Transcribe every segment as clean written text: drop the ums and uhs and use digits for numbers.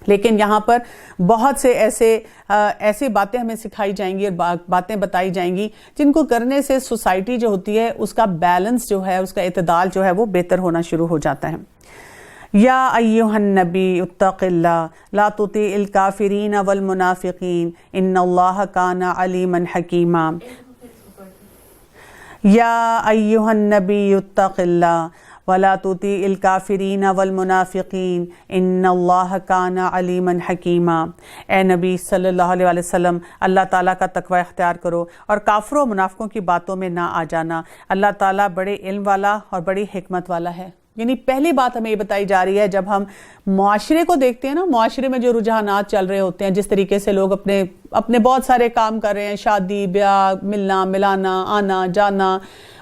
لیکن یہاں پر بہت سے ایسی باتیں ہمیں سکھائی جائیں گی اور باتیں بتائی جائیں گی جن کو کرنے سے سوسائٹی جو ہوتی ہے اس کا بیلنس جو ہے، اس کا اعتدال جو ہے وہ بہتر ہونا شروع ہو جاتا ہے۔ یا ایھا النبی اتق اللہ لا تطیع الکافرین والمنافقین ان اللہ کان علیما حکیما۔ یا ایھا النبی اتق اللہ ولا تطیع الکافرین والمنافقین ان اللہ کان علیما حکیما۔ اے نبی صلی اللہ علیہ وسلم، اللہ تعالیٰ کا تقوی اختیار کرو اور کافروں و منافقوں کی باتوں میں نہ آ جانا، اللہ تعالیٰ بڑے علم والا اور بڑی حکمت والا ہے۔ یعنی پہلی بات ہمیں یہ بتائی جا رہی ہے، جب ہم معاشرے کو دیکھتے ہیں نا، معاشرے میں جو رجحانات چل رہے ہوتے ہیں، جس طریقے سے لوگ اپنے بہت سارے کام کر رہے ہیں، شادی بیاہ، ملنا ملانا، آنا جانا،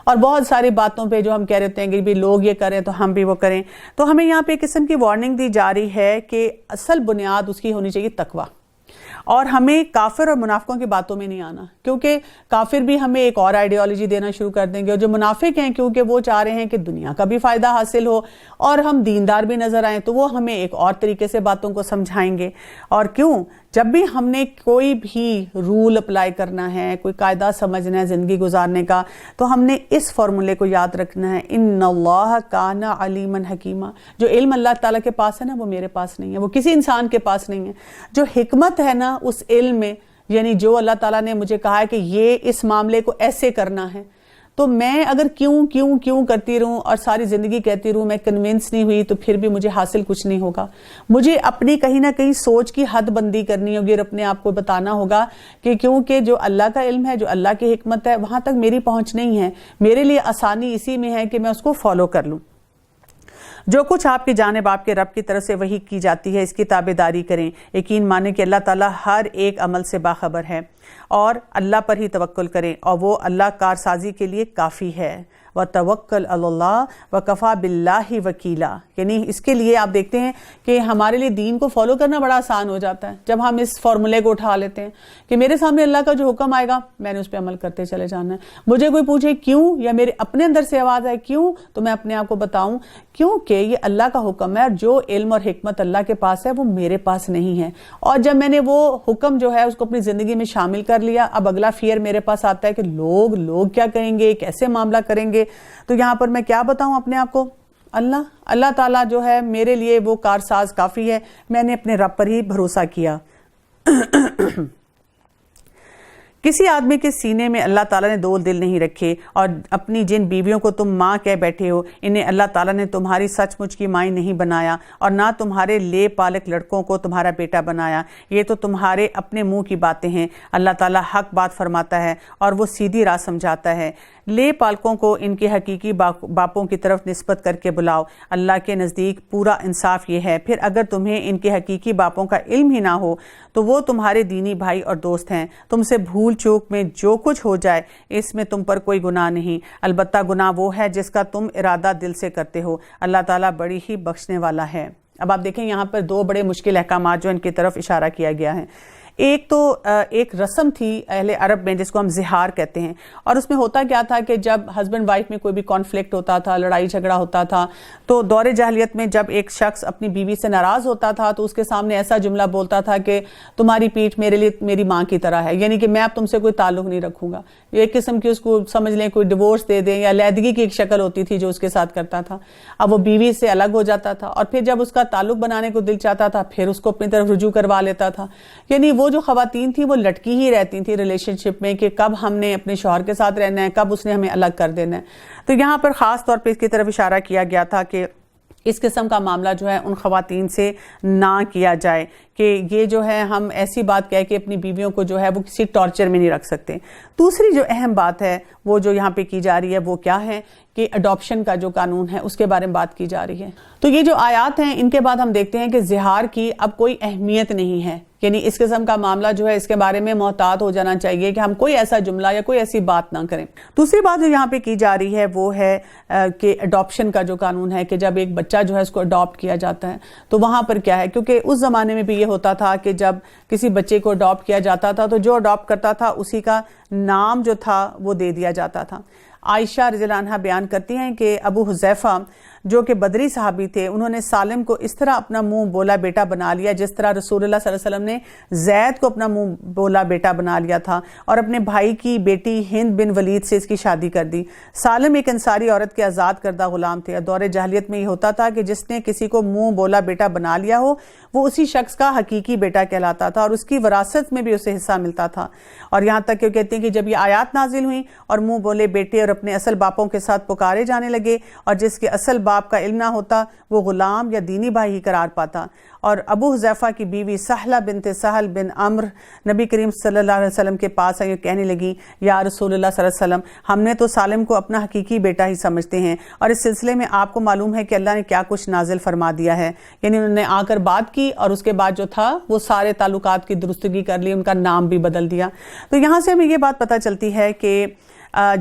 اور بہت ساری باتوں پہ جو ہم کہہ رہے ہیں کہ بھی لوگ یہ کریں تو ہم بھی وہ کریں، تو ہمیں یہاں پہ ایک قسم کی وارننگ دی جا رہی ہے کہ اصل بنیاد اس کی ہونی چاہیے تقوی، اور ہمیں کافر اور منافقوں کی باتوں میں نہیں آنا، کیونکہ کافر بھی ہمیں ایک اور آئیڈیالوجی دینا شروع کر دیں گے، اور جو منافق ہیں کیونکہ وہ چاہ رہے ہیں کہ دنیا کا بھی فائدہ حاصل ہو اور ہم دیندار بھی نظر آئیں، تو وہ ہمیں ایک اور طریقے سے باتوں کو سمجھائیں گے۔ اور کیوں؟ جب بھی ہم نے کوئی بھی رول اپلائی کرنا ہے، کوئی قاعدہ سمجھنا ہے زندگی گزارنے کا، تو ہم نے اس فارمولے کو یاد رکھنا ہے، ان اللہ کان علیما حکیما۔ جو علم اللہ تعالیٰ کے پاس ہے نا، وہ میرے پاس نہیں ہے، وہ کسی انسان کے پاس نہیں ہے۔ جو حکمت ہے نا اس علم میں، یعنی جو اللہ تعالیٰ نے مجھے کہا ہے کہ یہ اس معاملے کو ایسے کرنا ہے، تو میں اگر کیوں کرتی رہوں اور ساری زندگی کہتی رہوں میں کنونس نہیں ہوئی، تو پھر بھی مجھے حاصل کچھ نہیں ہوگا۔ مجھے اپنی کہیں نہ کہیں سوچ کی حد بندی کرنی ہوگی اور اپنے آپ کو بتانا ہوگا کہ کیونکہ جو اللہ کا علم ہے، جو اللہ کی حکمت ہے، وہاں تک میری پہنچ نہیں ہے، میرے لیے آسانی اسی میں ہے کہ میں اس کو فالو کر لوں۔ جو کچھ آپ کی جانب آپ کے رب کی طرف سے وحی کی جاتی ہے، اس کی تابعداری کریں، یقین مانیں کہ اللہ تعالیٰ ہر ایک عمل سے باخبر ہے، اور اللہ پر ہی توکل کریں، اور وہ اللہ کارسازی کے لیے کافی ہے۔ وَتَوَكَّلْ عَلَى اللَّهِ وَكَفَى بِاللَّهِ وَكِيلًا۔ یعنی اس کے لیے آپ دیکھتے ہیں کہ ہمارے لیے دین کو فالو کرنا بڑا آسان ہو جاتا ہے جب ہم اس فارمولے کو اٹھا لیتے ہیں کہ میرے سامنے اللہ کا جو حکم آئے گا میں نے اس پہ عمل کرتے چلے جانا ہے۔ مجھے کوئی پوچھے کیوں، یا میرے اپنے اندر سے آواز آئے کیوں، تو میں اپنے آپ کو بتاؤں کیونکہ یہ اللہ کا حکم ہے، اور جو علم اور حکمت اللہ کے پاس ہے وہ میرے پاس نہیں ہے۔ اور جب میں نے وہ حکم جو ہے اس کو اپنی زندگی میں شامل کر لیا، اب اگلا فیئر میرے پاس آتا ہے کہ لوگ کیا کہیں گے، کیسے معاملہ کریں گے۔ تو یہاں پر میں کیا بتاؤں اپنے آپ کو؟ اللہ تعالیٰ جو ہے میرے لیے وہ کارساز کافی ہے، میں نے اپنے رب پر ہی بھروسہ کیا۔ کسی آدمی کے سینے میں اللہ تعالیٰ نے دو دل نہیں رکھے، اور اپنی جن بیویوں کو تم ماں کہہ بیٹھے ہو، انہیں اللہ تعالیٰ نے تمہاری سچ مچ کی ماں نہیں بنایا، اور نہ تمہارے لے پالک لڑکوں کو تمہارا بیٹا بنایا۔ یہ تو تمہارے اپنے منہ کی باتیں ہیں، اللہ تعالیٰ حق بات فرماتا ہے اور وہ سیدھی راہ سمجھاتا ہے۔ لے پالکوں کو ان کے حقیقی باپوں کی طرف نسبت کر کے بلاؤ، اللہ کے نزدیک پورا انصاف یہ ہے۔ پھر اگر تمہیں ان کے حقیقی باپوں کا علم ہی نہ ہو تو وہ تمہارے دینی بھائی اور دوست ہیں، تم سے بھول چوک میں جو کچھ ہو جائے اس میں تم پر کوئی گناہ نہیں، البتہ گناہ وہ ہے جس کا تم ارادہ دل سے کرتے ہو، اللہ تعالیٰ بڑی ہی بخشنے والا ہے۔ اب آپ دیکھیں یہاں پر دو بڑے مشکل احکامات جو ان کی طرف اشارہ کیا گیا ہے۔ ایک تو ایک رسم تھی اہل عرب میں جس کو ہم زہار کہتے ہیں، اور اس میں ہوتا کیا تھا کہ جب ہسبینڈ وائف میں کوئی بھی کانفلکٹ ہوتا تھا، لڑائی جھگڑا ہوتا تھا، تو دور جاہلیت میں جب ایک شخص اپنی بیوی سے ناراض ہوتا تھا تو اس کے سامنے ایسا جملہ بولتا تھا کہ تمہاری پیٹھ میرے لیے میری ماں کی طرح ہے، یعنی کہ میں اب تم سے کوئی تعلق نہیں رکھوں گا۔ ایک قسم کی اس کو سمجھ لیں کوئی ڈیورس دے دیں، یا علیحدگی کی ایک شکل ہوتی تھی جو اس کے ساتھ کرتا تھا۔ اب وہ بیوی سے الگ ہو جاتا تھا، اور پھر جب اس کا تعلق بنانے کو دل چاہتا تھا پھر اس کو اپنی طرف رجوع کروا لیتا تھا۔ یعنی وہ جو خواتین تھیں وہ لٹکی ہی رہتی تھی ریلیشن شپ میں کہ کب ہم نے اپنے شوہر کے ساتھ رہنا ہے، کب اس نے ہمیں الگ کر دینا ہے۔ تو یہاں پر خاص طور پہ اس کی طرف اشارہ کیا گیا تھا کہ اس قسم کا معاملہ جو ہے ان خواتین سے نہ کیا جائے، کہ یہ جو ہے ہم ایسی بات کہہ کے اپنی بیویوں کو جو ہے وہ کسی ٹارچر میں نہیں رکھ سکتے۔ دوسری جو اہم بات ہے وہ جو یہاں پہ کی جا رہی ہے وہ کیا ہے کہ اڈاپشن کا جو قانون ہے اس کے بارے میں بات کی جا رہی ہے۔ تو یہ جو آیات ہیں ان کے بعد ہم دیکھتے ہیں کہ زہار کی اب کوئی اہمیت نہیں ہے، یعنی اس قسم کا معاملہ جو ہے اس کے بارے میں محتاط ہو جانا چاہیے کہ ہم کوئی ایسا جملہ یا کوئی ایسی بات نہ کریں۔ دوسری بات جو یہاں پہ کی جا رہی ہے وہ ہے کہ اڈاپشن کا جو قانون ہے کہ جب ایک بچہ جو ہے اس کو اڈاپٹ کیا جاتا ہے تو وہاں پر کیا ہے، کیونکہ اس زمانے میں بھی یہ ہوتا تھا کہ جب کسی بچے کو اڈاپٹ کیا جاتا تھا تو جو اڈاپٹ کرتا تھا اسی کا نام جو تھا وہ دے دیا جاتا تھا۔ عائشہ رضی اللہ عنہا بیان کرتی ہیں کہ ابو حذیفہ جو کہ بدری صحابی تھے، انہوں نے سالم کو اس طرح اپنا منہ بولا بیٹا بنا لیا جس طرح رسول اللہ صلی اللہ علیہ وسلم نے زید کو اپنا منہ بولا بیٹا بنا لیا تھا، اور اپنے بھائی کی بیٹی ہند بن ولید سے اس کی شادی کر دی۔ سالم ایک انصاری عورت کے آزاد کردہ غلام تھے، اور دور جاہلیت میں یہ ہوتا تھا کہ جس نے کسی کو منہ بولا بیٹا بنا لیا ہو وہ اسی شخص کا حقیقی بیٹا کہلاتا تھا، اور اس کی وراثت میں بھی اسے حصہ ملتا تھا۔ اور یہاں تک کہ کہتے ہیں کہ جب یہ آیات نازل ہوئیں اور منہ بولے بیٹے اور اپنے اصل باپوں کے ساتھ پکارے جانے لگے، اور جس کے اصل باپ کا علم نہ ہوتا وہ غلام یا دینی بھائی ہی قرار پاتا۔ اور ابو حذیفہ کی بیوی سہلہ بنت سہل بن عمر نبی کریم صلی اللہ علیہ وسلم کے پاس آئی اور کہنے لگی، یا رسول اللہ صلی اللہ علیہ وسلم، ہم نے تو سالم کو اپنا حقیقی بیٹا ہی سمجھتے ہیں، اور اس سلسلے میں آپ کو معلوم ہے کہ اللہ نے کیا کچھ نازل فرما دیا ہے۔ یعنی انہوں نے آ کر بات کی اور اس کے بعد جو تھا وہ سارے تعلقات کی درستگی کر لی، ان کا نام بھی بدل دیا۔ تو یہاں سے ہمیں یہ بات پتہ چلتی ہے کہ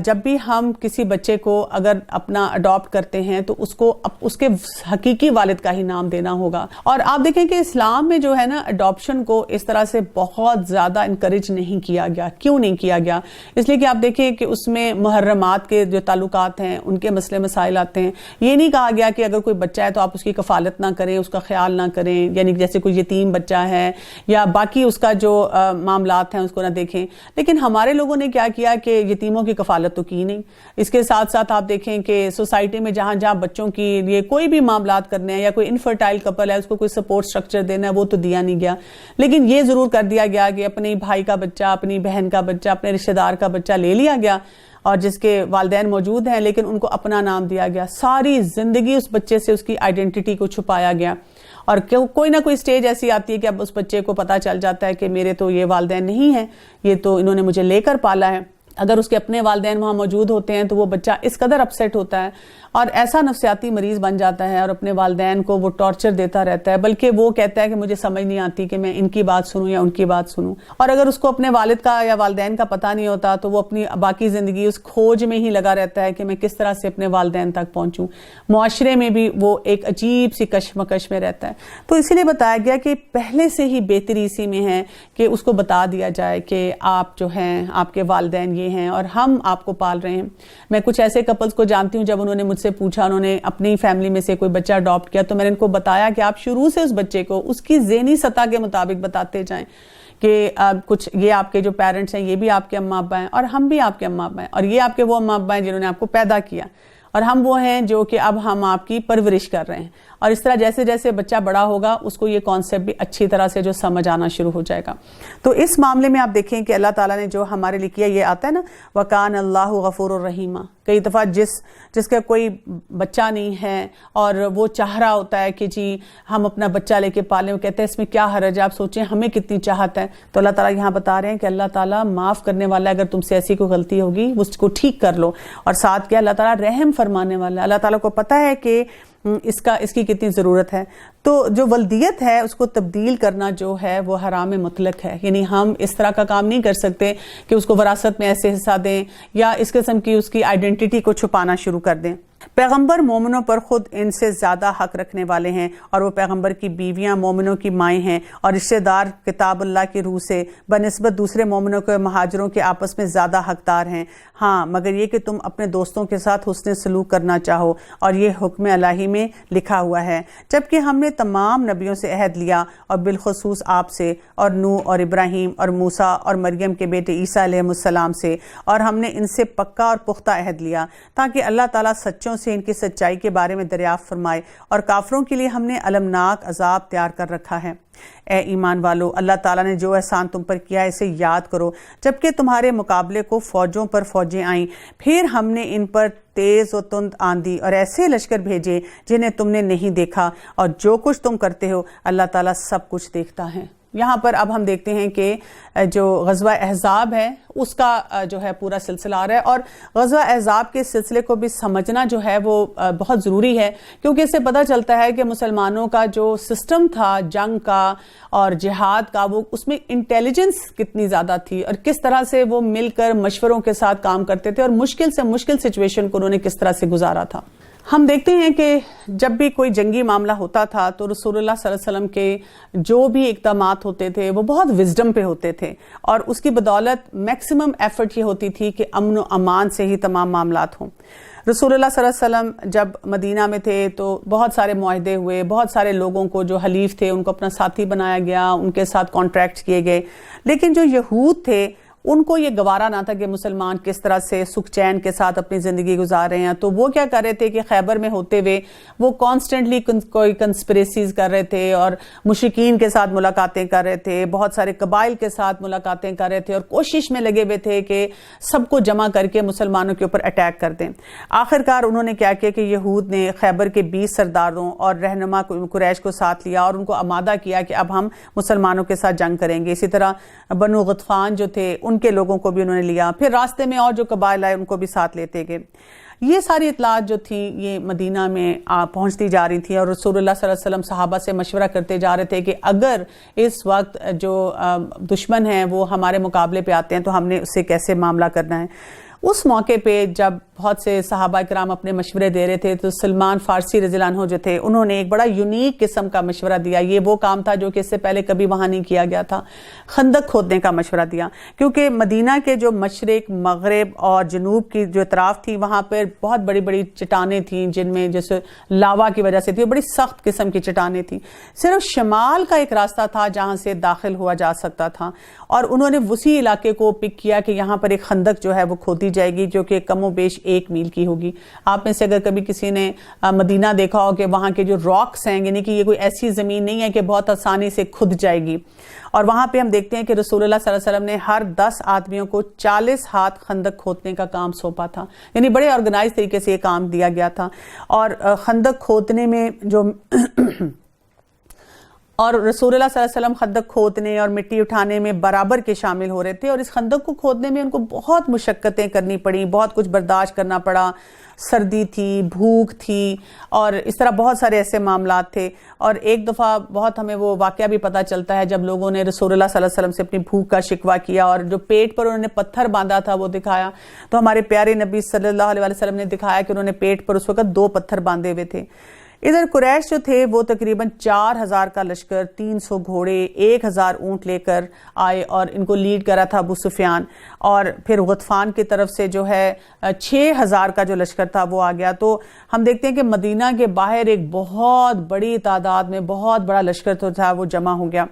جب بھی ہم کسی بچے کو اگر اپنا اڈاپٹ کرتے ہیں تو اس کو اس کے حقیقی والد کا ہی نام دینا ہوگا۔ اور آپ دیکھیں کہ اسلام میں جو ہے نا اڈاپشن کو اس طرح سے بہت زیادہ انکریج نہیں کیا گیا۔ کیوں نہیں کیا گیا؟ اس لیے کہ آپ دیکھیں کہ اس میں محرمات کے جو تعلقات ہیں ان کے مسئلے مسائل آتے ہیں۔ یہ نہیں کہا گیا کہ اگر کوئی بچہ ہے تو آپ اس کی کفالت نہ کریں، اس کا خیال نہ کریں، یعنی جیسے کوئی یتیم بچہ ہے یا باقی اس کا جو معاملات ہیں اس کو نہ دیکھیں۔ لیکن ہمارے لوگوں نے کیا کیا کہ یتیموں کی کفالت تو کی نہیں۔ اس کے ساتھ ساتھ آپ دیکھیں کہ سوسائٹی میں جہاں جہاں بچوں کی لیے کوئی بھی معاملات کرنے ہیں یا کوئی انفرٹائل کپل ہے اس کو کوئی سپورٹ سٹرکچر دینا ہے وہ تو دیا نہیں گیا، لیکن یہ ضرور کر دیا گیا کہ اپنے بھائی کا بچہ، اپنی بہن کا بچہ، اپنے رشتہ دار کا بچہ لے لیا گیا اور جس کے والدین موجود ہیں لیکن ان کو اپنا نام دیا گیا۔ ساری زندگی اس بچے سے اس کی آئیڈینٹی کو چھپایا گیا، اور کوئی نہ کوئی سٹیج ایسی آتی ہے کہ اب اس بچے کو پتا چل جاتا ہے کہ میرے تو یہ والدین نہیں ہیں، یہ تو انہوں نے مجھے لے کر پالا ہے۔ اگر اس کے اپنے والدین وہاں موجود ہوتے ہیں تو وہ بچہ اس قدر اپسیٹ ہوتا ہے اور ایسا نفسیاتی مریض بن جاتا ہے اور اپنے والدین کو وہ ٹارچر دیتا رہتا ہے، بلکہ وہ کہتا ہے کہ مجھے سمجھ نہیں آتی کہ میں ان کی بات سنوں یا ان کی بات سنوں۔ اور اگر اس کو اپنے والد کا یا والدین کا پتہ نہیں ہوتا تو وہ اپنی باقی زندگی اس کھوج میں ہی لگا رہتا ہے کہ میں کس طرح سے اپنے والدین تک پہنچوں۔ معاشرے میں بھی وہ ایک عجیب سی کشمکش میں رہتا ہے۔ تو اسی لیے بتایا گیا کہ پہلے سے ہی بہتری اسی میں ہے کہ اس کو بتا دیا جائے کہ آپ جو ہیں آپ کے والدین یہ ہیں اور ہم آپ کو پال رہے ہیں۔ میں کچھ ایسے کپلز کو جانتی ہوں، جب انہوں نے مجھ سے پوچھا، انہوں نے اپنی فیملی میں سے کوئی بچہ اڈاپٹ کیا تو میں نے ان کو بتایا کہ آپ شروع سے اس بچے کو اس کی ذہنی سطح کے مطابق بتاتے جائیں کہ کچھ یہ آپ کے جو پیرنٹس ہیں یہ بھی آپ کے اماں ابا ہیں اور ہم بھی آپ کے اماں ابا ہیں، اور یہ آپ کے وہ اماں ابا ہیں جنہوں نے آپ کو پیدا کیا، اور ہم وہ ہیں جو کہ اب ہم آپ کی پرورش کر رہے ہیں۔ اور اس طرح جیسے جیسے بچہ بڑا ہوگا اس کو یہ کانسیپٹ بھی اچھی طرح سے جو سمجھ آنا شروع ہو جائے گا۔ تو اس معاملے میں آپ دیکھیں کہ اللہ تعالیٰ نے جو ہمارے لیے کیا، یہ آتا ہے نا وَكَانَ اللَّهُ غَفُورٌ رَحِيمًا۔ کئی دفعہ جس کا کوئی بچہ نہیں ہے اور وہ چاہ رہا ہوتا ہے کہ جی ہم اپنا بچہ لے کے پالیں، وہ کہتے ہیں اس میں کیا حرج ہے، آپ سوچیں ہمیں کتنی چاہت ہے۔ تو اللہ تعالیٰ یہاں بتا رہے ہیں کہ اللہ تعالیٰ معاف کرنے والا ہے، اگر تم سے ایسی کوئی غلطی ہوگی اس کو ٹھیک کر لو، اور ساتھ کیا اللہ تعالیٰ رحم فرمانے والا ہے۔ اللہ تعالیٰ کو پتہ ہے کہ اس کی کتنی ضرورت ہے۔ تو جو ولدیت ہے اس کو تبدیل کرنا جو ہے وہ حرام مطلق ہے، یعنی ہم اس طرح کا کام نہیں کر سکتے کہ اس کو وراثت میں ایسے حصہ دیں یا اس قسم کی اس کی آئیڈینٹی کو چھپانا شروع کر دیں۔ پیغمبر مومنوں پر خود ان سے زیادہ حق رکھنے والے ہیں، اور وہ پیغمبر کی بیویاں مومنوں کی مائیں ہیں، اور رشتہ دار کتاب اللہ کی روح سے بنسبت دوسرے مومنوں کے مہاجروں کے آپس میں زیادہ حقدار ہیں، ہاں مگر یہ کہ تم اپنے دوستوں کے ساتھ حسن سلوک کرنا چاہو، اور یہ حکم الہی میں لکھا ہوا ہے۔ جبکہ ہم نے تمام نبیوں سے عہد لیا، اور بالخصوص آپ سے اور نوح اور ابراہیم اور موسیٰ اور مریم کے بیٹے عیسیٰ علیہ السلام سے، اور ہم نے ان سے پکا اور پختہ عہد لیا تاکہ اللہ تعالیٰ سچوں سے ان کی سچائی کے بارے میں دریافت فرمائے، اور کافروں کے لیے ہم نے المناک عذاب تیار کر رکھا ہے۔ اے ایمان والو، اللہ تعالیٰ نے جو احسان تم پر کیا ہے اسے یاد کرو، جبکہ تمہارے مقابلے کو فوجوں پر فوجیں آئیں، پھر ہم نے ان پر تیز و تند آندھی اور ایسے لشکر بھیجے جنہیں تم نے نہیں دیکھا، اور جو کچھ تم کرتے ہو اللہ تعالیٰ سب کچھ دیکھتا ہے۔ یہاں پر اب ہم دیکھتے ہیں کہ جو غزوہ احزاب ہے اس کا جو ہے پورا سلسلہ آ رہا ہے، اور غزوہ احزاب کے سلسلے کو بھی سمجھنا جو ہے وہ بہت ضروری ہے، کیونکہ اس سے پتہ چلتا ہے کہ مسلمانوں کا جو سسٹم تھا جنگ کا اور جہاد کا، وہ اس میں انٹیلیجنس کتنی زیادہ تھی اور کس طرح سے وہ مل کر مشوروں کے ساتھ کام کرتے تھے، اور مشکل سے مشکل سچویشن کو انہوں نے کس طرح سے گزارا تھا۔ ہم دیکھتے ہیں کہ جب بھی کوئی جنگی معاملہ ہوتا تھا تو رسول اللہ صلی اللہ علیہ وسلم کے جو بھی اقدامات ہوتے تھے وہ بہت وزڈم پہ ہوتے تھے، اور اس کی بدولت میکسیمم ایفرٹ یہ ہوتی تھی کہ امن و امان سے ہی تمام معاملات ہوں۔ رسول اللہ صلی اللہ علیہ وسلم جب مدینہ میں تھے تو بہت سارے معاہدے ہوئے، بہت سارے لوگوں کو جو حلیف تھے ان کو اپنا ساتھی بنایا گیا، ان کے ساتھ کانٹریکٹ کیے گئے، لیکن جو یہود تھے ان کو یہ گوارا نہ تھا کہ مسلمان کس طرح سے سکھ چین کے ساتھ اپنی زندگی گزار رہے ہیں. تو وہ کیا کر رہے تھے کہ خیبر میں ہوتے ہوئے وہ کانسٹنٹلی کوئی کنسپریسیز کر رہے تھے اور مشرکین کے ساتھ ملاقاتیں کر رہے تھے، بہت سارے قبائل کے ساتھ ملاقاتیں کر رہے تھے اور کوشش میں لگے ہوئے تھے کہ سب کو جمع کر کے مسلمانوں کے اوپر اٹیک کر دیں. آخرکار انہوں نے کیا کیا کہ یہود نے خیبر کے 20 سرداروں اور رہنما قریش کو ساتھ لیا اور ان کو آمادہ کیا کہ اب ہم مسلمانوں کے ساتھ جنگ کریں گے. اسی طرح بنو غطفان جو تھے ان کے لوگوں کو بھی انہوں نے لیا، پھر راستے میں اور جو قبائل آئے ان کو بھی ساتھ لیتے گئے. یہ ساری اطلاعات جو تھیں یہ مدینہ میں پہنچتی جا رہی تھیں اور رسول اللہ صلی اللہ علیہ وسلم صحابہ سے مشورہ کرتے جا رہے تھے کہ اگر اس وقت جو دشمن ہیں وہ ہمارے مقابلے پہ آتے ہیں تو ہم نے اس سے کیسے معاملہ کرنا ہے. اس موقع پہ جب بہت سے صحابہ کرام اپنے مشورے دے رہے تھے تو سلمان فارسی رضی اللہ عنہ جو تھے انہوں نے ایک بڑا یونیک قسم کا مشورہ دیا. یہ وہ کام تھا جو کہ اس سے پہلے کبھی وہاں نہیں کیا گیا تھا. خندق کھودنے کا مشورہ دیا، کیونکہ مدینہ کے جو مشرق، مغرب اور جنوب کی جو اطراف تھی وہاں پر بہت بڑی بڑی چٹانیں تھیں جن میں جیسے لاوا کی وجہ سے تھی، بڑی سخت قسم کی چٹانیں تھیں. صرف شمال کا ایک راستہ تھا جہاں سے داخل ہوا جا سکتا تھا اور انہوں نے اسی علاقے کو پک کیا کہ یہاں پر ایک خندق جو ہے وہ کھودی جائے گی جو کہ کم و بیش 1 میل کی ہوگی. آپ میں سے اگر کبھی کسی نے مدینہ دیکھا ہو کہ وہاں کے جو راکس ہیں، یعنی کہ یہ کوئی ایسی زمین نہیں ہے کہ بہت آسانی سے کھد جائے گی، اور وہاں پہ ہم دیکھتے ہیں کہ رسول اللہ صلی اللہ علیہ وسلم نے ہر 10 آدمیوں کو 40 ہاتھ خندق کھودنے کا کام سونپا تھا. یعنی بڑے آرگنائز طریقے سے یہ کام دیا گیا تھا. اور خندق کھودنے میں جو اور رسول اللہ صلی اللہ علیہ وسلم خندق کھودنے اور مٹی اٹھانے میں برابر کے شامل ہو رہے تھے، اور اس خندق کو کھودنے میں ان کو بہت مشقتیں کرنی پڑی، بہت کچھ برداشت کرنا پڑا. سردی تھی، بھوک تھی اور اس طرح بہت سارے ایسے معاملات تھے. اور ایک دفعہ بہت ہمیں وہ واقعہ بھی پتہ چلتا ہے جب لوگوں نے رسول اللہ صلی اللہ علیہ وسلم سے اپنی بھوک کا شکوہ کیا اور جو پیٹ پر انہوں نے پتھر باندھا تھا وہ دکھایا، تو ہمارے پیارے نبی صلی اللہ علیہ وسلم نے دکھایا کہ انہوں نے پیٹ پر اس وقت 2 پتھر باندھے ہوئے تھے. ادھر قریش جو تھے وہ تقریباً 4000 کا لشکر، 300 گھوڑے، 1000 اونٹ لے کر آئے اور ان کو لیڈ کرا تھا ابو سفیان. اور پھر غطفان کی طرف سے جو ہے 6000 کا جو لشکر تھا وہ آ گیا. تو ہم دیکھتے ہیں کہ مدینہ کے باہر ایک بہت بڑی تعداد میں بہت بڑا لشکر تو تھا وہ جمع ہو گیا.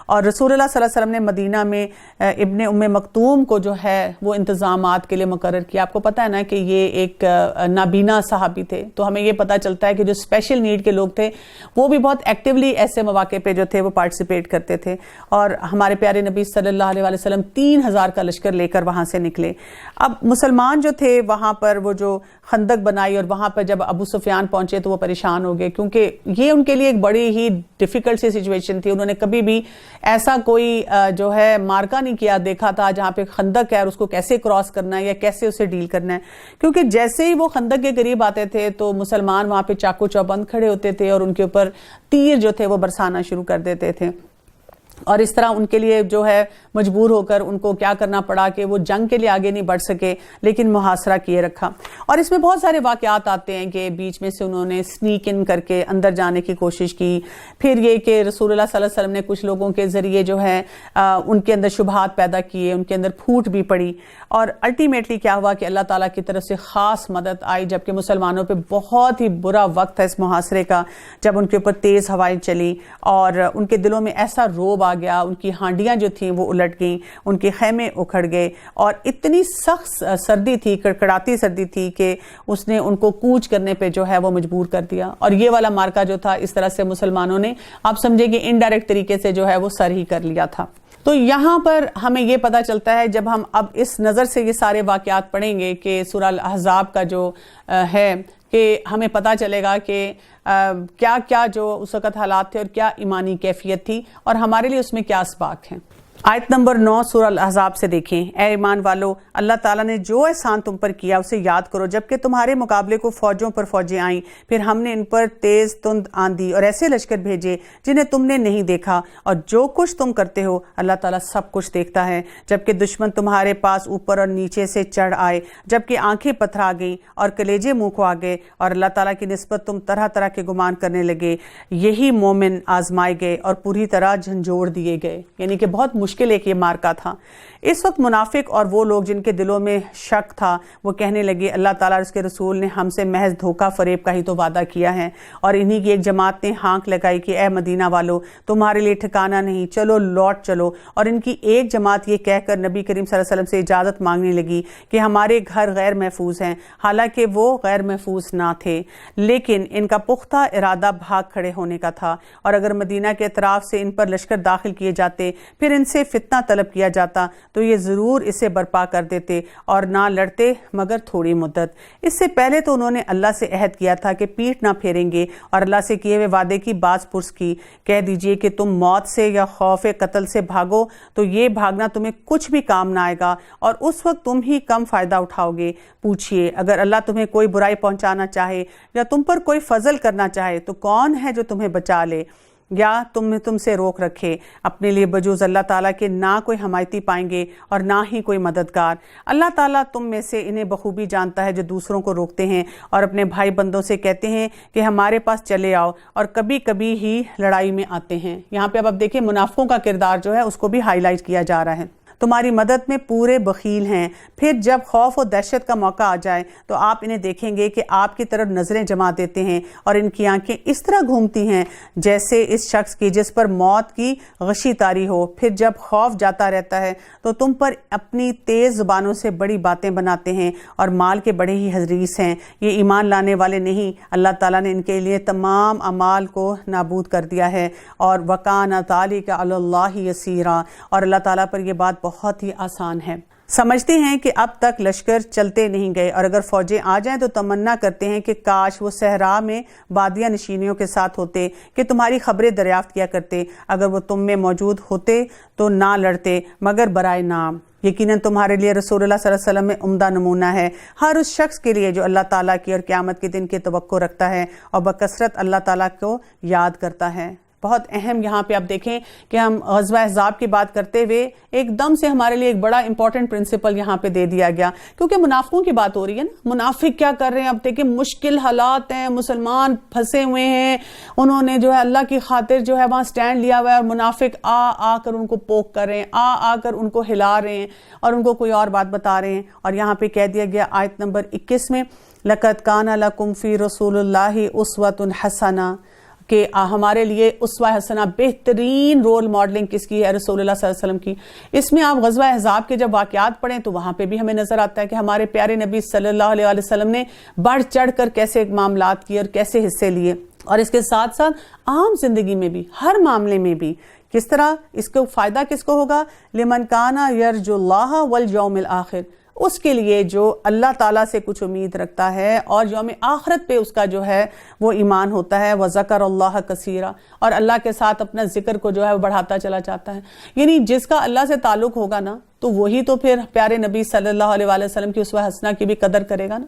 اور رسول اللہ صلی اللہ علیہ وسلم نے مدینہ میں ابن ام مکتوم کو جو ہے وہ انتظامات کے لیے مقرر کیا. آپ کو پتہ ہے نا کہ یہ ایک نابینا صحابی تھے، تو ہمیں یہ پتہ چلتا ہے کہ جو اسپیشل نیڈ کے لوگ تھے وہ بھی بہت ایکٹیولی ایسے مواقع پہ جو تھے وہ پارٹیسپیٹ کرتے تھے. اور ہمارے پیارے نبی صلی اللہ علیہ وسلم 3000 کا لشکر لے کر وہاں سے نکلے. اب مسلمان جو تھے وہاں پر وہ جو خندق بنائی اور وہاں پر جب ابو سفیان پہنچے تو وہ پریشان ہو گئے، کیونکہ یہ ان کے لیے ایک بڑی ہی ڈیفیکلٹ سی سچویشن تھی. انہوں نے کبھی بھی ایسا کوئی جو ہے مارکا نہیں کیا دیکھا تھا جہاں پہ خندق ہے اور اس کو کیسے کراس کرنا ہے یا کیسے اسے ڈیل کرنا ہے. کیونکہ جیسے ہی وہ خندق کے قریب آتے تھے تو مسلمان وہاں پہ چاقو چوبند کھڑے ہوتے تھے اور ان کے اوپر تیر جو تھے وہ برسانا شروع کر دیتے تھے. اور اس طرح ان کے لیے جو ہے مجبور ہو کر ان کو کیا کرنا پڑا کہ وہ جنگ کے لیے آگے نہیں بڑھ سکے لیکن محاصرہ کیے رکھا. اور اس میں بہت سارے واقعات آتے ہیں کہ بیچ میں سے انہوں نے سنیک ان کر کے اندر جانے کی کوشش کی. پھر یہ کہ رسول اللہ صلی اللہ علیہ وسلم نے کچھ لوگوں کے ذریعے جو ہے ان کے اندر شبہات پیدا کیے، ان کے اندر پھوٹ بھی پڑی. اور الٹیمیٹلی کیا ہوا کہ اللہ تعالیٰ کی طرف سے خاص مدد آئی، جبکہ مسلمانوں پہ بہت ہی برا وقت ہے اس محاصرے کا، جب ان کے اوپر تیز ہوائیں چلی اور ان کے دلوں میں ایسا روب آ گیا، ان کی ہانڈیاں جو تھیں وہ الٹ گئیں، ان کے خیمے اکھڑ گئے اور اتنی سخت سردی تھی، کڑکڑاتی سردی تھی کہ اس نے ان کو کوچ کرنے پہ جو ہے وہ مجبور کر دیا. اور یہ والا مارکا جو تھا اس طرح سے مسلمانوں نے آپ سمجھے کہ انڈائریکٹ طریقے سے جو ہے وہ سر ہی کر لیا تھا. تو یہاں پر ہمیں یہ پتہ چلتا ہے جب ہم اب اس نظر سے یہ سارے واقعات پڑھیں گے کہ سورہ الاحزاب کا جو ہے کہ ہمیں پتہ چلے گا کہ کیا کیا جو اس وقت حالات تھے اور کیا ایمانی کیفیت تھی اور ہمارے لیے اس میں کیا اسباق ہیں. آیت نمبر 9 سورہ الاحزاب سے دیکھیں. اے ایمان والو، اللہ تعالیٰ نے جو احسان تم پر کیا اسے یاد کرو، جبکہ تمہارے مقابلے کو فوجوں پر فوجیں آئیں، پھر ہم نے ان پر تیز تند آندھی اور ایسے لشکر بھیجے جنہیں تم نے نہیں دیکھا، اور جو کچھ تم کرتے ہو اللہ تعالیٰ سب کچھ دیکھتا ہے. جبکہ دشمن تمہارے پاس اوپر اور نیچے سے چڑھ آئے، جبکہ آنکھیں پتھرا گئیں اور کلیجے منہ کو آ گئے، اور اللہ تعالیٰ کی نسبت تم طرح طرح کے گمان کرنے لگے، یہی مومن آزمائے گئے اور پوری طرح جھنجھوڑ دیے گئے. یعنی کہ بہت مشکل ایک یہ مارکا تھا۔ اس وقت منافق اور وہ لوگ جن کے دلوں میں شک تھا وہ کہنے لگے اللہ تعالیٰ اور اس کے رسول نے ہم سے محض دھوکہ فریب کا ہی تو وعدہ کیا ہے، اور انہی کی ایک جماعت نے ہانک لگائی کہ اے مدینہ والو تمہارے لیے ٹھکانہ نہیں، چلو لوٹ چلو، اور ان کی ایک جماعت یہ کہہ کر نبی کریم صلی اللہ علیہ وسلم سے اجازت مانگنے لگی کہ ہمارے گھر غیر محفوظ ہیں، حالانکہ وہ غیر محفوظ نہ تھے، لیکن ان کا پختہ ارادہ بھاگ کھڑے ہونے کا تھا، اور اگر مدینہ کے اطراف سے ان پر لشکر داخل کیے جاتے پھر ان سے فتنہ طلب کیا جاتا تو یہ ضرور اسے برپا کر دیتے اور نہ لڑتے مگر تھوڑی مدت۔ اس سے پہلے تو انہوں نے اللہ سے عہد کیا تھا کہ پیٹھ نہ پھیریں گے اور اللہ سے کیے ہوئے وعدے کی باز پرس کی۔ کہہ دیجئے کہ تم موت سے یا خوف قتل سے بھاگو تو یہ بھاگنا تمہیں کچھ بھی کام نہ آئے گا اور اس وقت تم ہی کم فائدہ اٹھاؤ گے۔ پوچھئے اگر اللہ تمہیں کوئی برائی پہنچانا چاہے یا تم پر کوئی فضل کرنا چاہے تو کون ہے جو تمہیں بچا لے یا تم سے روک رکھے؟ اپنے لیے بجوز اللہ تعالیٰ کے نہ کوئی حمایتی پائیں گے اور نہ ہی کوئی مددگار۔ اللہ تعالیٰ تم میں سے انہیں بخوبی جانتا ہے جو دوسروں کو روکتے ہیں اور اپنے بھائی بندوں سے کہتے ہیں کہ ہمارے پاس چلے آؤ اور کبھی کبھی ہی لڑائی میں آتے ہیں۔ یہاں پہ اب دیکھیں منافقوں کا کردار جو ہے اس کو بھی ہائی لائٹ کیا جا رہا ہے۔ تمہاری مدد میں پورے بخیل ہیں، پھر جب خوف و دہشت کا موقع آ جائے تو آپ انہیں دیکھیں گے کہ آپ کی طرف نظریں جما دیتے ہیں اور ان کی آنکھیں اس طرح گھومتی ہیں جیسے اس شخص کی جس پر موت کی غشی طاری ہو۔ پھر جب خوف جاتا رہتا ہے تو تم پر اپنی تیز زبانوں سے بڑی باتیں بناتے ہیں اور مال کے بڑے ہی حریص ہیں۔ یہ ایمان لانے والے نہیں، اللہ تعالیٰ نے ان کے لیے تمام اعمال کو نابود کر دیا ہے، اور وَكَانَ ذَلِكَ عَلَى اللَّهِ يَسِيرًا، اور اللہ تعالیٰ پر یہ بات بہت ہی آسان ہے۔ سمجھتے ہیں کہ اب تک لشکر چلتے نہیں گئے اور اگر فوجیں آ جائیں تو تمنا کرتے ہیں کہ کاش وہ صحرا میں بادیہ نشینیوں کے ساتھ ہوتے کہ تمہاری خبریں دریافت کیا کرتے، اگر وہ تم میں موجود ہوتے تو نہ لڑتے مگر برائے نام۔ یقیناً تمہارے لیے رسول اللہ صلی اللہ علیہ وسلم میں عمدہ نمونہ ہے ہر اس شخص کے لیے جو اللہ تعالیٰ کی اور قیامت کے دن کی توقع رکھتا ہے اور بکثرت اللہ تعالیٰ کو یاد کرتا ہے۔ بہت اہم یہاں پہ آپ دیکھیں کہ ہم غزوہ احزاب کی بات کرتے ہوئے ایک دم سے ہمارے لیے ایک بڑا امپورٹنٹ پرنسپل یہاں پہ دے دیا گیا، کیونکہ منافقوں کی بات ہو رہی ہے نا۔ منافق کیا کر رہے ہیں؟ اب دیکھیں مشکل حالات ہیں، مسلمان پھنسے ہوئے ہیں، انہوں نے جو ہے اللہ کی خاطر جو ہے وہاں سٹینڈ لیا ہوا ہے، اور منافق آ کر ان کو پوک کر رہے ہیں، آ کر ان کو ہلا رہے ہیں اور ان کو کوئی اور بات بتا رہے ہیں۔ اور یہاں پہ کہہ دیا گیا آیت نمبر 21 میں لَقَدْ كَانَ لَكُمْ فِي رَسُولِ اللَّهِ أُسْوَةٌ حَسَنَةٌ، کہ ہمارے لیے اسوہ حسنہ بہترین رول ماڈلنگ کس کی ہے؟ رسول اللہ صلی اللہ علیہ وسلم کی۔ اس میں آپ غزوہ احزاب کے جب واقعات پڑھیں تو وہاں پہ بھی ہمیں نظر آتا ہے کہ ہمارے پیارے نبی صلی اللہ علیہ وسلم نے بڑھ چڑھ کر کیسے معاملات کیے اور کیسے حصے لیے، اور اس کے ساتھ ساتھ عام زندگی میں بھی ہر معاملے میں بھی کس طرح اس کو فائدہ کس کو ہوگا؟ لمن کان یرجو اللہ والیوم الآخر، اس کے لیے جو اللہ تعالیٰ سے کچھ امید رکھتا ہے اور یوم آخرت پہ اس کا جو ہے وہ ایمان ہوتا ہے، وَذَكَرَ اللَّهَ كَثِيرًا، اور اللہ کے ساتھ اپنا ذکر کو جو ہے وہ بڑھاتا چلا جاتا ہے۔ یعنی جس کا اللہ سے تعلق ہوگا نا تو وہی تو پھر پیارے نبی صلی اللہ علیہ وسلم کی اسوہ حسنہ کی بھی قدر کرے گا نا۔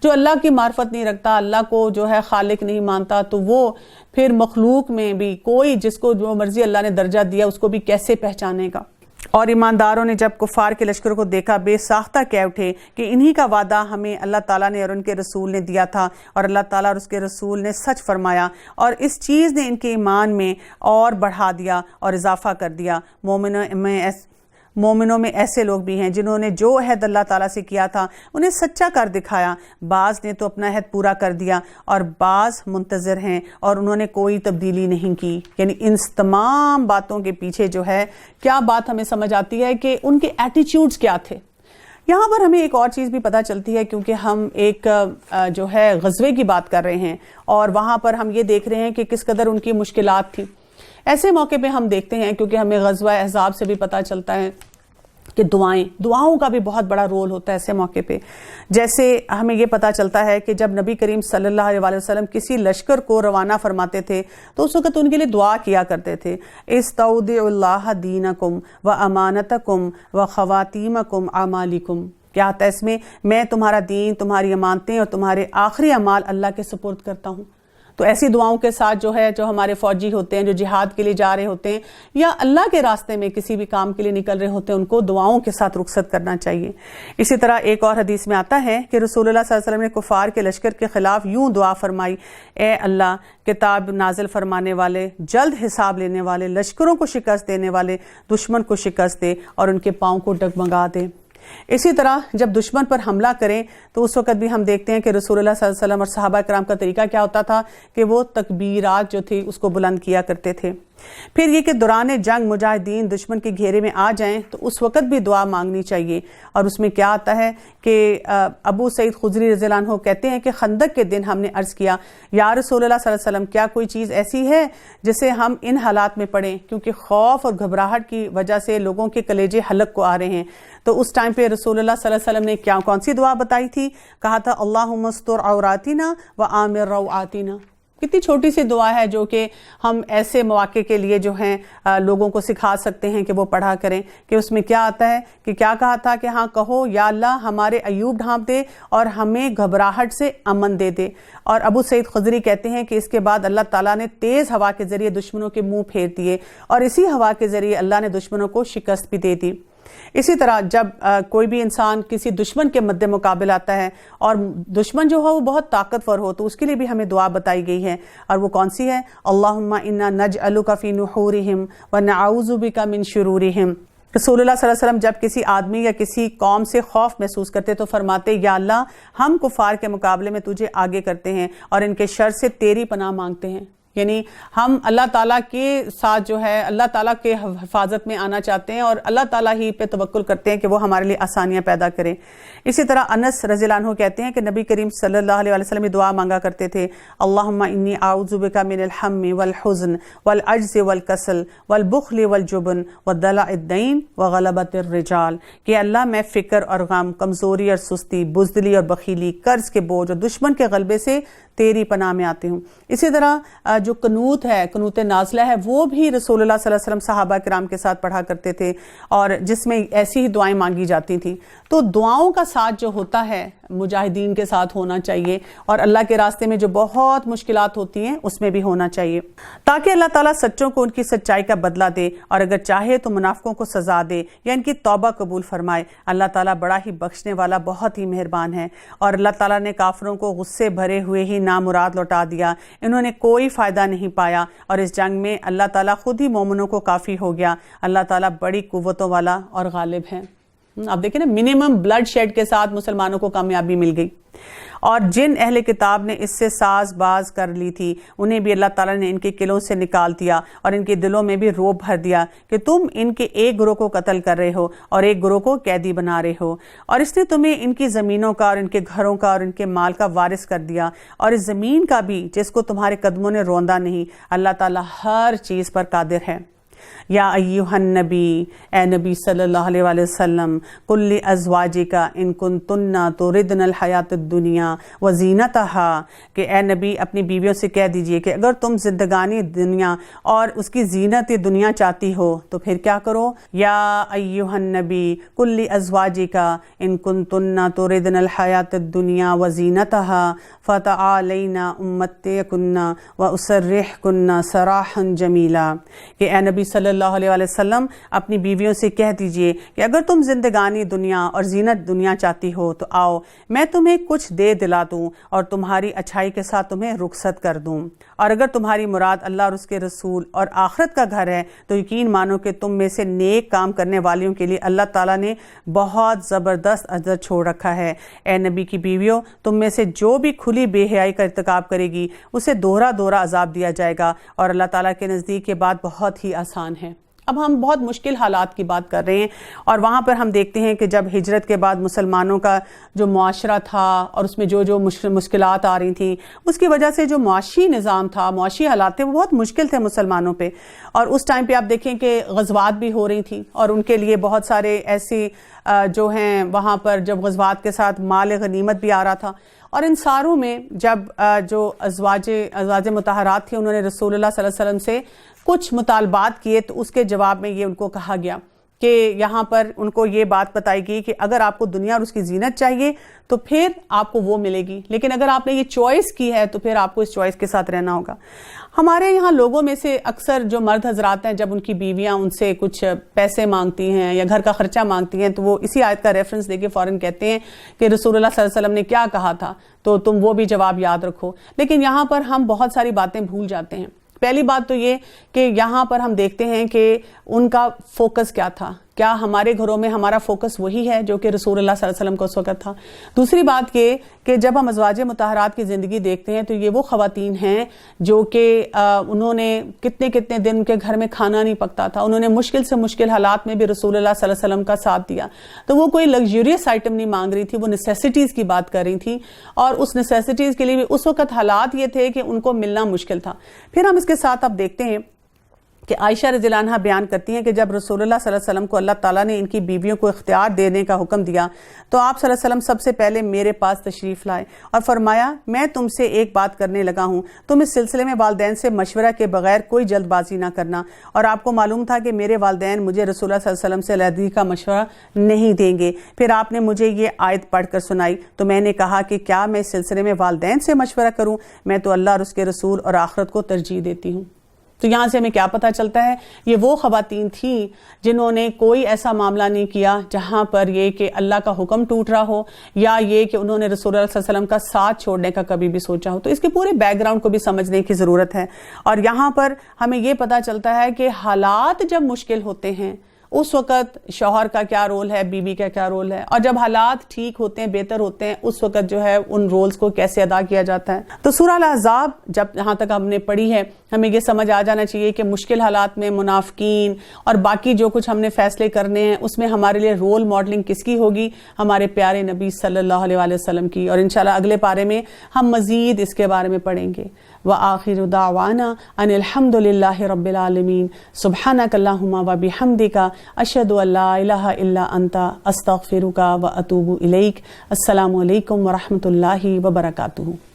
جو اللہ کی معرفت نہیں رکھتا، اللہ کو جو ہے خالق نہیں مانتا، تو وہ پھر مخلوق میں بھی کوئی جس کو جو مرضی اللہ نے درجہ دیا اس کو بھی کیسے پہچانے گا؟ اور ایمانداروں نے جب کفار کے لشکر کو دیکھا بے ساختہ کہہ اٹھے کہ انہی کا وعدہ ہمیں اللہ تعالیٰ نے اور ان کے رسول نے دیا تھا، اور اللہ تعالیٰ اور اس کے رسول نے سچ فرمایا، اور اس چیز نے ان کے ایمان میں اور بڑھا دیا اور اضافہ کر دیا۔ مومنوں میں ایسے لوگ بھی ہیں جنہوں نے جو عہد اللہ تعالیٰ سے کیا تھا انہیں سچا کر دکھایا، بعض نے تو اپنا عہد پورا کر دیا اور بعض منتظر ہیں اور انہوں نے کوئی تبدیلی نہیں کی۔ یعنی ان تمام باتوں کے پیچھے جو ہے کیا بات ہمیں سمجھ آتی ہے کہ ان کے ایٹیٹیوڈز کیا تھے۔ یہاں پر ہمیں ایک اور چیز بھی پتہ چلتی ہے، کیونکہ ہم ایک جو ہے غزوے کی بات کر رہے ہیں اور وہاں پر ہم یہ دیکھ رہے ہیں کہ کس قدر ان کی مشکلات تھی۔ ایسے موقع پہ ہم دیکھتے ہیں، کیونکہ ہمیں غزوہ احزاب سے بھی پتہ چلتا ہے کہ دعاؤں کا بھی بہت بڑا رول ہوتا ہے ایسے موقع پہ۔ جیسے ہمیں یہ پتہ چلتا ہے کہ جب نبی کریم صلی اللہ علیہ وسلم کسی لشکر کو روانہ فرماتے تھے تو اس وقت ان کے لیے دعا کیا کرتے تھے، استودع اللہ دینکم و امانتکم و خواتیمکم اعمالکم۔ کیا آتا ہے اس میں؟ میں تمہارا دین، تمہاری امانتیں اور تمہارے آخری اعمال اللہ کے سپرد کرتا ہوں۔ تو ایسی دعاؤں کے ساتھ جو ہے جو ہمارے فوجی ہوتے ہیں جو جہاد کے لیے جا رہے ہوتے ہیں یا اللہ کے راستے میں کسی بھی کام کے لیے نکل رہے ہوتے ہیں ان کو دعاؤں کے ساتھ رخصت کرنا چاہیے۔ اسی طرح ایک اور حدیث میں آتا ہے کہ رسول اللہ صلی اللہ علیہ وسلم نے کفار کے لشکر کے خلاف یوں دعا فرمائی، اے اللہ کتاب نازل فرمانے والے، جلد حساب لینے والے، لشکروں کو شکست دینے والے، دشمن کو شکست دے اور ان کے پاؤں کو ڈگمگا دے۔ اسی طرح جب دشمن پر حملہ کریں تو اس وقت بھی ہم دیکھتے ہیں کہ رسول اللہ صلی اللہ علیہ وسلم اور صحابہ کرام کا طریقہ کیا ہوتا تھا کہ وہ تکبیرات جو تھی اس کو بلند کیا کرتے تھے۔ پھر یہ کہ دوران جنگ مجاہدین دشمن کے گھیرے میں آ جائیں تو اس وقت بھی دعا مانگنی چاہیے، اور اس میں کیا آتا ہے کہ ابو سعید خدری رضی اللہ عنہ کہتے ہیں کہ خندق کے دن ہم نے عرض کیا، یا رسول اللہ صلی اللہ علیہ وسلم کیا کوئی چیز ایسی ہے جسے ہم ان حالات میں پڑھیں، کیونکہ خوف اور گھبراہٹ کی وجہ سے لوگوں کے کلیجے حلق کو آ رہے ہیں۔ تو اس ٹائم پہ رسول اللہ صلی اللہ علیہ وسلم نے کون سی دعا بتائی تھی؟ کہا تھا اللہم استر عوراتنا وآمر روعاتنا۔ کتنی چھوٹی سی دعا ہے جو کہ ہم ایسے مواقع کے لیے جو ہیں لوگوں کو سکھا سکتے ہیں کہ وہ پڑھا کریں، کہ اس میں کیا آتا ہے کہ کیا کہا تھا کہ ہاں کہو یا اللہ ہمارے ایوب ڈھانپ دے اور ہمیں گھبراہٹ سے امن دے دے۔ اور ابو سعید خدری کہتے ہیں کہ اس کے بعد اللہ تعالیٰ نے تیز ہوا کے ذریعے دشمنوں کے منہ پھیر دیے اور اسی ہوا کے ذریعے اللہ نے دشمنوں کو شکست بھی دے دی۔ اسی طرح جب کوئی بھی انسان کسی دشمن کے مد مقابل آتا ہے اور دشمن جو ہے وہ بہت طاقتور ہو تو اس کے لیے بھی ہمیں دعا بتائی گئی ہے، اور وہ کون سی ہے؟ اللہم انا نجعلک فی نحورہم ونعوذ بک من شرورہم۔ رسول اللہ صلی اللہ علیہ وسلم جب کسی آدمی یا کسی قوم سے خوف محسوس کرتے تو فرماتے یا اللہ ہم کفار کے مقابلے میں تجھے آگے کرتے ہیں اور ان کے شر سے تیری پناہ مانگتے ہیں، یعنی ہم اللہ تعالیٰ کے ساتھ جو ہے اللہ تعالیٰ کے حفاظت میں آنا چاہتے ہیں اور اللہ تعالیٰ ہی پہ توکل کرتے ہیں کہ وہ ہمارے لیے آسانیاں پیدا کریں۔ اسی طرح انس رضی اللہ عنہ کہتے ہیں کہ نبی کریم صلی اللہ علیہ وسلم دعا مانگا کرتے تھے، اللہم انی اعوذ بک من الہم والحزن والعجز والکسل والبخل والجبن ودلع الدین وغلبۃ الرجال، کہ اللہ میں فکر اور غم، کمزوری اور سستی، بزدلی اور بخیلی، قرض کے بوجھ اور دشمن کے غلبے سے تیری پناہ میں آتی ہوں۔ اسی طرح جو قنوت ہے، قنوت نازلہ ہے، وہ بھی رسول اللہ صلی اللہ علیہ وسلم صحابہ کرام کے ساتھ پڑھا کرتے تھے اور جس میں ایسی ہی دعائیں مانگی جاتی تھیں۔ تو دعاؤں کا ساتھ جو ہوتا ہے مجاہدین کے ساتھ ہونا چاہیے، اور اللہ کے راستے میں جو بہت مشکلات ہوتی ہیں اس میں بھی ہونا چاہیے، تاکہ اللہ تعالیٰ سچوں کو ان کی سچائی کا بدلہ دے اور اگر چاہے تو منافقوں کو سزا دے یا ان کی توبہ قبول فرمائے۔ اللہ تعالیٰ بڑا ہی بخشنے والا، بہت ہی مہربان ہے، اور اللہ تعالیٰ نے کافروں کو غصے بھرے ہوئے ہی نامراد لوٹا دیا، انہوں نے کوئی فائدہ نہیں پایا، اور اس جنگ میں اللہ تعالیٰ خود ہی مومنوں کو کافی ہو گیا۔ اللہ تعالیٰ بڑی قوتوں والا اور غالب ہے۔ اب دیکھیں نا، منیمم بلڈ شیڈ کے ساتھ مسلمانوں کو کامیابی مل گئی، اور جن اہل کتاب نے اس سے ساز باز کر لی تھی انہیں بھی اللہ تعالیٰ نے ان کے قلعوں سے نکال دیا اور ان کے دلوں میں بھی رعب بھر دیا کہ تم ان کے ایک گروہ کو قتل کر رہے ہو اور ایک گروہ کو قیدی بنا رہے ہو، اور اس نے تمہیں ان کی زمینوں کا اور ان کے گھروں کا اور ان کے مال کا وارث کر دیا، اور اس زمین کا بھی جس کو تمہارے قدموں نے روندا نہیں۔ اللہ تعالیٰ ہر چیز پر قادر ہے۔ یا ایہا النبی، اے نبی صلی اللہ علیہ وآلہ وسلم، قل لازواجک ان کنتن تردن الحیات الدنیا وزینتہا، کہ اے نبی اپنی بیویوں سے کہہ دیجئے کہ اگر تم زندگانی دنیا اور اس کی زینت دنیا چاہتی ہو تو پھر کیا کرو؟ یا ایہا النبی قل لازواجک ان کنتن تردن الحیات الدنیا وزینتہا فتعالین امتعکن واسرحکن سراحا جمیلا، کہ اے نبی صلی اللہ علیہ وآلہ وسلم اپنی بیویوں سے کہہ دیجئے کہ اگر تم زندگانی دنیا اور زینت دنیا چاہتی ہو تو آؤ میں تمہیں کچھ دے دلا دوں اور تمہاری اچھائی کے ساتھ تمہیں رخصت کر دوں، اور اگر تمہاری مراد اللہ اور اس کے رسول اور آخرت کا گھر ہے تو یقین مانو کہ تم میں سے نیک کام کرنے والیوں کے لیے اللہ تعالیٰ نے بہت زبردست اجر چھوڑ رکھا ہے۔ اے نبی کی بیویوں، تم میں سے جو بھی کھلی بے حیائی کا ارتکاب کرے گی اسے دوہرا دوہرا عذاب دیا جائے گا، اور اللہ تعالیٰ کے نزدیک یہ بات بہت ہی آسان ہے۔ اب ہم بہت مشکل حالات کی بات کر رہے ہیں، اور وہاں پر ہم دیکھتے ہیں کہ جب ہجرت کے بعد مسلمانوں کا جو معاشرہ تھا اور اس میں جو مشکلات آ رہی تھیں، اس کی وجہ سے جو معاشی نظام تھا، معاشی حالات تھے، وہ بہت مشکل تھے مسلمانوں پہ، اور اس ٹائم پہ آپ دیکھیں کہ غزوات بھی ہو رہی تھیں اور ان کے لیے بہت سارے ایسی جو ہیں وہاں پر جب غزوات کے ساتھ مال غنیمت بھی آ رہا تھا، اور ان ساروں میں جب جو ازواج مطہرات تھے انہوں نے رسول اللہ صلی اللہ علیہ وسلم سے کچھ مطالبات کیے تو اس کے جواب میں یہ ان کو کہا گیا کہ یہاں پر ان کو یہ بات بتائی گئی کہ اگر آپ کو دنیا اور اس کی زینت چاہیے تو پھر آپ کو وہ ملے گی، لیکن اگر آپ نے یہ چوائس کی ہے تو پھر آپ کو اس چوائس کے ساتھ رہنا ہوگا۔ ہمارے یہاں لوگوں میں سے اکثر جو مرد حضرات ہیں، جب ان کی بیویاں ان سے کچھ پیسے مانگتی ہیں یا گھر کا خرچہ مانگتی ہیں تو وہ اسی آیت کا ریفرنس دے کے فوراً کہتے ہیں کہ رسول اللہ صلی اللہ علیہ وسلم نے کیا کہا تھا، تو تم وہ بھی جواب یاد رکھو۔ لیکن یہاں پر ہم بہت ساری باتیں بھول جاتے ہیں۔ پہلی بات تو یہ کہ یہاں پر ہم دیکھتے ہیں کہ ان کا فوکس کیا تھا، کیا ہمارے گھروں میں ہمارا فوکس وہی ہے جو کہ رسول اللہ صلی اللہ علیہ وسلم کو اس وقت تھا؟ دوسری بات یہ کہ جب ہم ازواج مطہرات کی زندگی دیکھتے ہیں تو یہ وہ خواتین ہیں جو کہ انہوں نے کتنے دن ان کے گھر میں کھانا نہیں پکتا تھا، انہوں نے مشکل سے مشکل حالات میں بھی رسول اللہ صلی اللہ علیہ وسلم کا ساتھ دیا۔ تو وہ کوئی لگژریس آئٹم نہیں مانگ رہی تھی، وہ نیسیسٹیز کی بات کر رہی تھی، اور اس نیسیسٹیز کے لیے بھی اس وقت حالات یہ تھے کہ ان کو ملنا مشکل تھا۔ پھر ہم اس کے ساتھ اب دیکھتے ہیں کہ عائشہ رضی اللہ عنہا بیان کرتی ہیں کہ جب رسول اللہ صلی اللہ علیہ وسلم کو اللہ تعالیٰ نے ان کی بیویوں کو اختیار دینے کا حکم دیا تو آپ صلی اللہ علیہ وسلم سب سے پہلے میرے پاس تشریف لائے اور فرمایا میں تم سے ایک بات کرنے لگا ہوں، تم اس سلسلے میں والدین سے مشورہ کے بغیر کوئی جلد بازی نہ کرنا، اور آپ کو معلوم تھا کہ میرے والدین مجھے رسول اللہ صلی اللہ علیہ وسلم سے علیحدگی کا مشورہ نہیں دیں گے۔ پھر آپ نے مجھے یہ آیت پڑھ کر سنائی تو میں نے کہا کہ کیا میں اس سلسلے میں والدین سے مشورہ کروں؟ میں تو اللہ اور اس کے رسول اور آخرت کو ترجیح دیتی ہوں۔ تو یہاں سے ہمیں کیا پتہ چلتا ہے؟ یہ وہ خواتین تھیں جنہوں نے کوئی ایسا معاملہ نہیں کیا جہاں پر یہ کہ اللہ کا حکم ٹوٹ رہا ہو یا یہ کہ انہوں نے رسول اللہ صلی اللہ علیہ وسلم کا ساتھ چھوڑنے کا کبھی بھی سوچا ہو۔ تو اس کے پورے بیک گراؤنڈ کو بھی سمجھنے کی ضرورت ہے، اور یہاں پر ہمیں یہ پتہ چلتا ہے کہ حالات جب مشکل ہوتے ہیں اس وقت شوہر کا کیا رول ہے، بیوی کا کیا رول ہے، اور جب حالات ٹھیک ہوتے ہیں، بہتر ہوتے ہیں، اس وقت جو ہے ان رولز کو کیسے ادا کیا جاتا ہے۔ تو سورہ الاحزاب جب یہاں تک ہم نے پڑھی ہے، ہمیں یہ سمجھ آ جانا چاہیے کہ مشکل حالات میں منافقین اور باقی جو کچھ ہم نے فیصلے کرنے ہیں اس میں ہمارے لیے رول ماڈلنگ کس کی ہوگی؟ ہمارے پیارے نبی صلی اللہ علیہ وآلہ وسلم کی، اور انشاءاللہ اگلے پارے میں ہم مزید اس کے بارے میں پڑھیں گے۔ وآخر دعوانا ان الحمد للہ رب العالمین، سبحانک اللہم وبحمدک، اشہد ان لا الہ الا انت، استغفرک واتوب الیک۔ السلام علیکم ورحمۃ اللہ وبرکاتہ۔